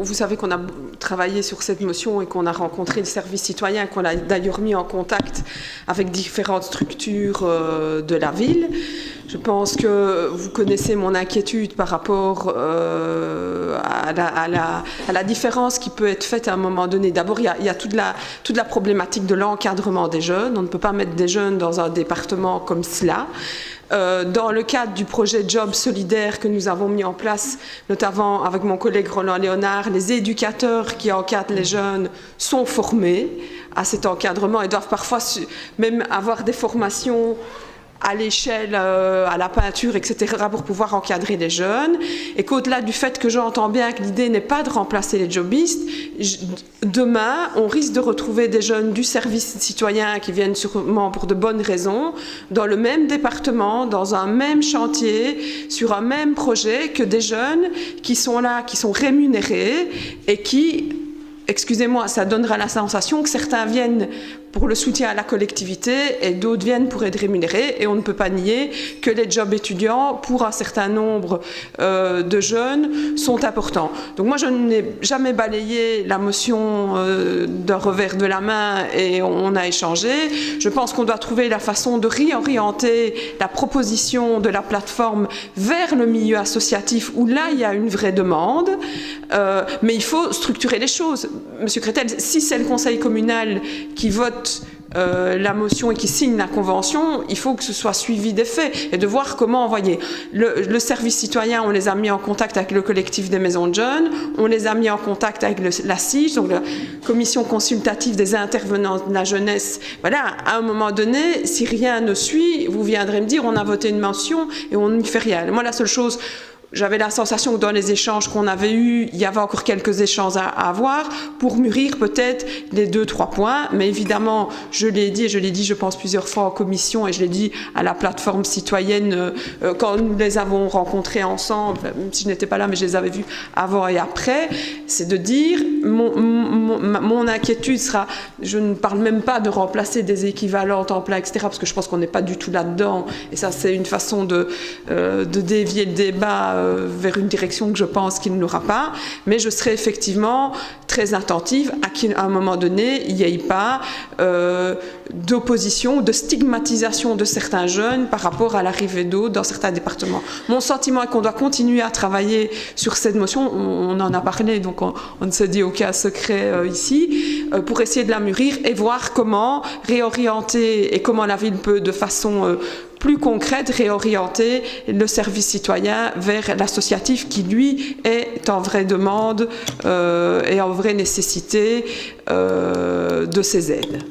vous savez qu'on a travaillé sur cette motion et qu'on a rencontré le service citoyen, qu'on a d'ailleurs mis en contact avec différentes structures de la ville. Je pense que vous connaissez mon inquiétude par rapport à la différence qui peut être faite à un moment donné. D'abord, il y a toute la problématique de l'encadrement des jeunes. On ne peut pas mettre des jeunes dans un département comme cela. Dans le cadre du projet Job solidaire que nous avons mis en place, notamment avec mon collègue Roland Léonard, les éducateurs qui encadrent les jeunes sont formés à cet encadrement et doivent parfois même avoir des formations à l'échelle, à la peinture, etc., pour pouvoir encadrer les jeunes, et qu'au-delà du fait que j'entends bien que l'idée n'est pas de remplacer les jobistes, demain, on risque de retrouver des jeunes du service citoyen qui viennent sûrement pour de bonnes raisons, dans le même département, dans un même chantier, sur un même projet, que des jeunes qui sont là, qui sont rémunérés, et qui, excusez-moi, ça donnera la sensation que certains viennent pour le soutien à la collectivité et d'autres viennent pour être rémunérés, et on ne peut pas nier que les jobs étudiants pour un certain nombre de jeunes sont importants. Donc moi je n'ai jamais balayé la motion d'un revers de la main et on a échangé. Je pense qu'on doit trouver la façon de réorienter la proposition de la plateforme vers le milieu associatif où là il y a une vraie demande, mais il faut structurer les choses. Monsieur Crétel, si c'est le conseil communal qui vote la motion et qui signe la convention, il faut que ce soit suivi des faits et de voir comment envoyer. Le service citoyen, on les a mis en contact avec le collectif des maisons de jeunes, on les a mis en contact avec la CIGE, donc la commission consultative des intervenants de la jeunesse. Voilà, à un moment donné, si rien ne suit, vous viendrez me dire on a voté une motion et on n'y fait rien. Moi, la seule chose, j'avais la sensation que dans les échanges qu'on avait eus, il y avait encore quelques échanges à avoir pour mûrir peut-être les 2-3 points. Mais évidemment, je l'ai dit, je pense plusieurs fois en commission, et je l'ai dit à la plateforme citoyenne quand nous les avons rencontrés ensemble, même si je n'étais pas là, mais je les avais vus avant et après, c'est de dire, mon inquiétude sera, je ne parle même pas de remplacer des équivalents temps plein, etc., parce que je pense qu'on n'est pas du tout là-dedans, et ça c'est une façon de dévier le débat vers une direction que je pense qu'il n'aura pas, mais je serai effectivement très attentive à qu'à un moment donné, il n'y ait pas d'opposition, de stigmatisation de certains jeunes par rapport à l'arrivée d'eau dans certains départements. Mon sentiment est qu'on doit continuer à travailler sur cette motion, on en a parlé, donc on ne se dit aucun secret ici, pour essayer de la mûrir et voir comment réorienter et comment la ville peut de façon plus concrète réorienter le service citoyen vers l'associatif qui, lui, est en vraie demande et en vraie nécessité de ces aides.